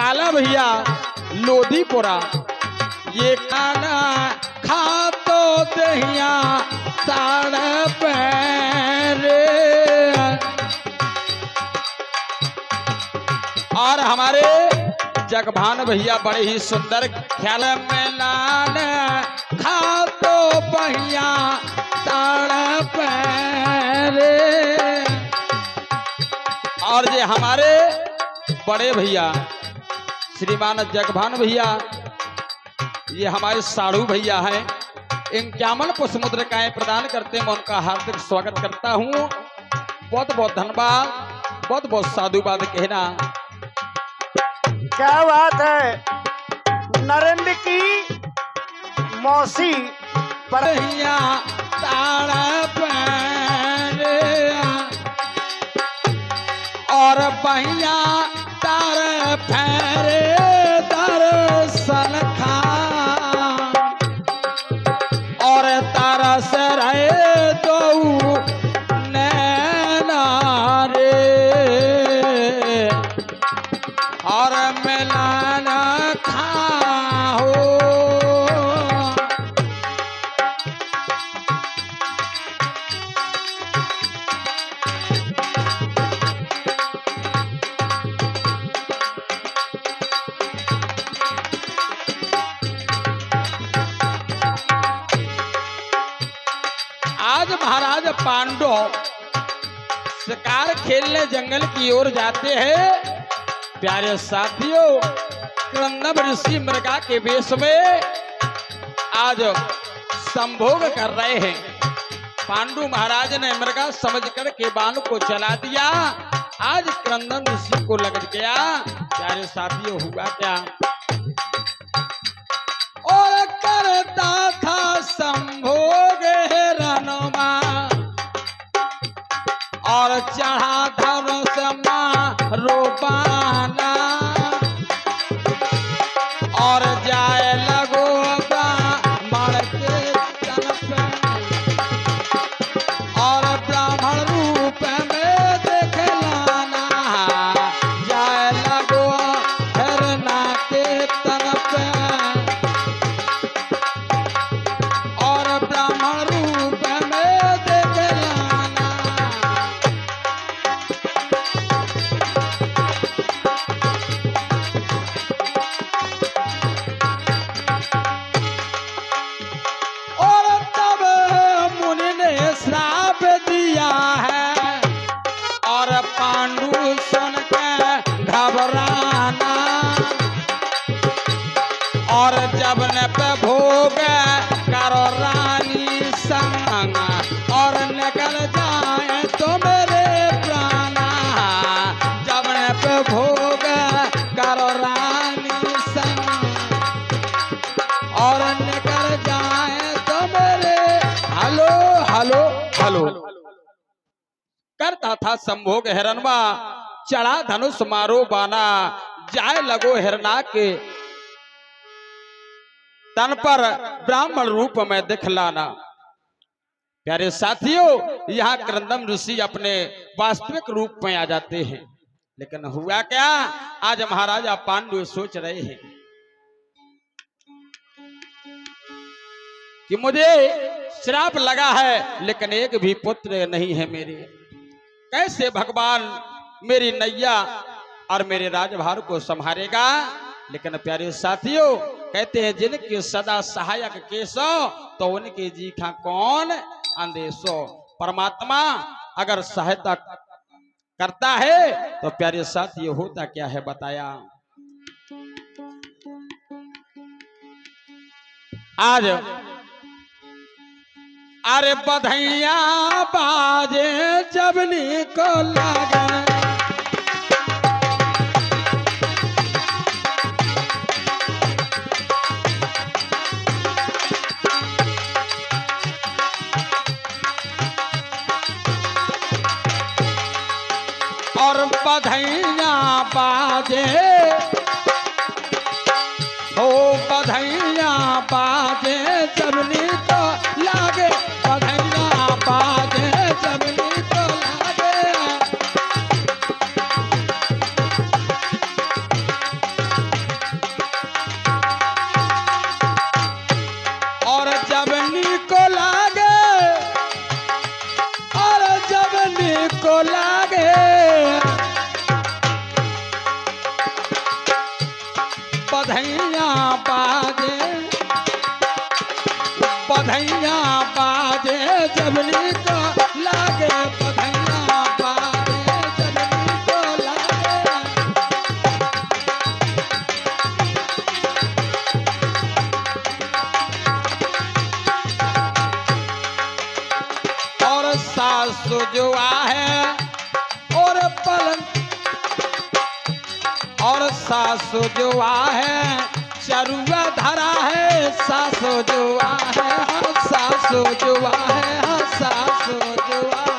काला भैया लोधीपुरा। ये खाना खा तो दहिया ताड़ पैरे। और हमारे जगभान भैया बड़े ही सुंदर ख्याल में लाल खा तो पहिया ताड़ पैरे। और ये हमारे बड़े भैया श्रीमान जगभान भैया, ये हमारे साड़ू भैया हैं, 51 पुष्पमुद्रिकाएं प्रदान करते हैं। मैं उनका हार्दिक स्वागत करता हूँ। बहुत बहुत धन्यवाद, बहुत बहुत साधुवाद कहना। क्या बात है। नरेंद्र की मौसी बढ़िया तारा पैरे और बहिया तार फेरे दर्शन खा और तारा से रहे दो नैना रे और मिलन खाओ। आज महाराज पांडु शिकार खेलने जंगल की ओर जाते हैं। प्यारे साथियों, क्रंदम ऋषि मृगा के वेश में आज संभोग कर रहे हैं। पांडु महाराज ने मृगा समझ कर के बाण को चला दिया। आज क्रंदम ऋषि को लग गया। प्यारे साथियों, हुआ क्या? और करता था संभोग रनमा और चढ़ा धनुष रोपाना और जाए लगो ब्राह्मण के तन पे और ब्राह्मण रूप में देख लाना। जाए लगो हिरना के तन पे और ब्राह्मण रूप में देख लाना। और तब मुनि ने श्राप दिया है और पांडु सुन के घबराना और जब न पे भोग करो रानी संग और निकल जाए तो मेरे प्राणा। जब न पे भोग करो रानी संग और निकल जाए तो मेरे हलो हलो हलो। करता था संभोग हिरणवा चढ़ा धनुष मारो बाना। जाए लगो हिरना के तन पर ब्राह्मण रूप में दिखलाना। प्यारे साथियों, यहाँ क्रंदम ऋषि अपने वास्तविक रूप में आ जाते हैं। लेकिन हुआ क्या? आज महाराजा पांडु सोच रहे हैं कि मुझे श्राप लगा है लेकिन एक भी पुत्र नहीं है मेरे। कैसे भगवान मेरी नैया और मेरे राजभार को संभालेगा? लेकिन प्यारे साथियों, कहते हैं जिनके सदा सहायक केसो तो उनके जी खा कौन अंदेशो। परमात्मा अगर सहायता करता है तो प्यारे साथियों होता क्या है बताया। आज अरे बधैया बाजे जबनी को लगे और बधैया बाजे हो बधैया बाजे जबनी तो लागे। बधैया बाजे जबनी तो लागे बधैया बाजे जबनी को लागे, बधैया बाजे जबनी को लागे। और सासु जो है और पलंग, और सासु जो है चरुआ धरा है, सासु जो है, सासु जो है, सासु जो है।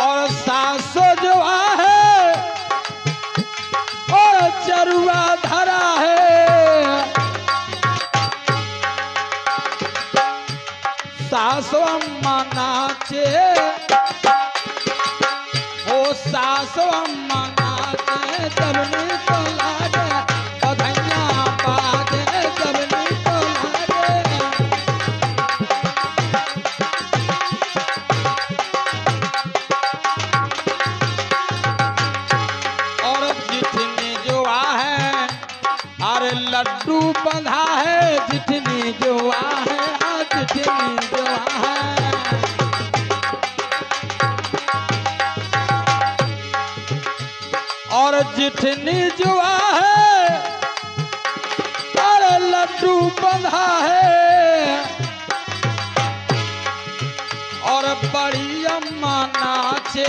और सासु जो है और चरुआ धरा है, सासु अम्मा नाचे, ओ सासु अम्मा नाचे जबनी को लागे, बधैया बाजे जबनी को लागे। और जितनी जो है अरे लड्डू बंधा है, जितनी जो है, जितनी जो है। और जितनी जुआ है अरे लड्डू बंधा है, और बड़ी अम्मा नाचे,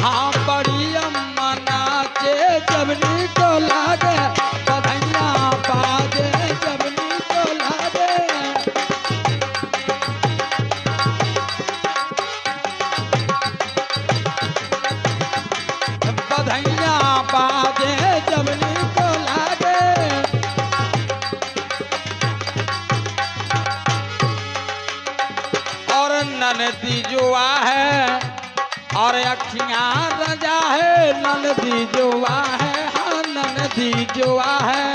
हाँ बड़ी अम्मा नाचे जबनी को लागे, बधैया बाजे जबनी को लागे। बधैया बाजे जबनी को लागे। और ननदी जुआ है और अखियां रजा है, ननदी जुआ है, हाँ ननदी जुआ है।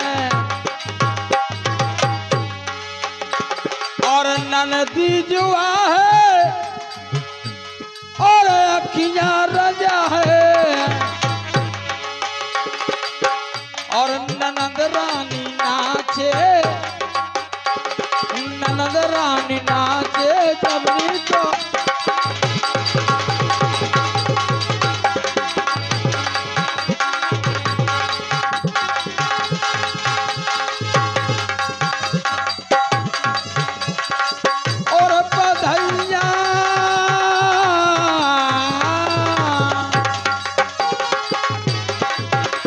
और ननदी जुआ है और अखियां रजा है, और ननद रानी नाचे, ननद रानी नाचे जबनी को। और बधैया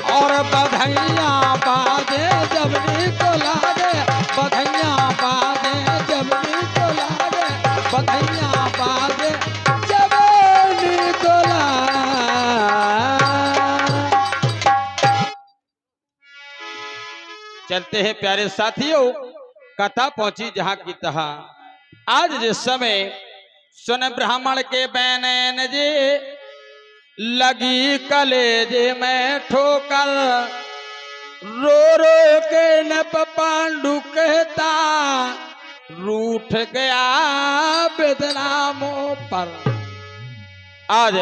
और बधैया बाजे जबनी को लागे, बधैया बाजे जबनी को लागे, बधैया बाजे जबनी को लागे। चलते हैं प्यारे साथियों, कथा पहुंची जहां की तहां। आज जिस समय सुन ब्राह्मण के बैनैन जे लगी कलेजे में ठोकर, रो रो के नप पांडु कहता रूठ गया बदनामों पर। आज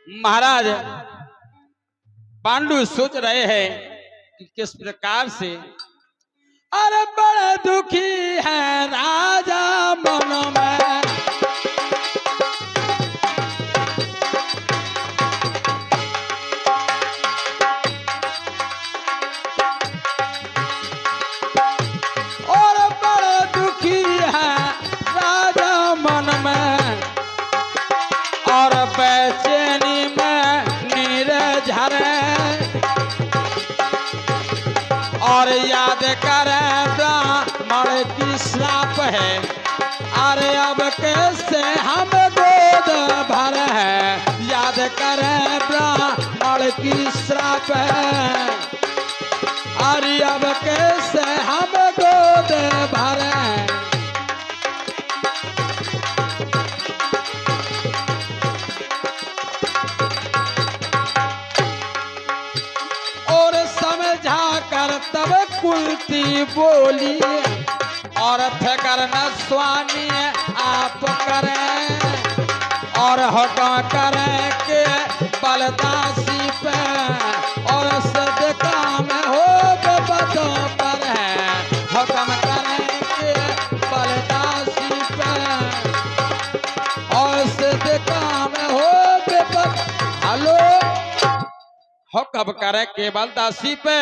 महाराज पांडु सोच रहे हैं कि किस प्रकार से, अरे बड़ा दुखी है राजा मन में, और बड़ा दुखी है राजा मन में, और बेचैनी में नीर झरे, और याद करे ब्राह्मण की श्राप है, अरे अब कैसे हम गोद भर है, याद करे ब्राह्मण की श्राप है, अरे अब कैसे हम गोद भर है। और समझा कर तब कुलती बोली, और फिकर न स्वामी आप करें, और हुक्म करें के बलदासी पे, और सद काम हो कब करे केवल दासी पे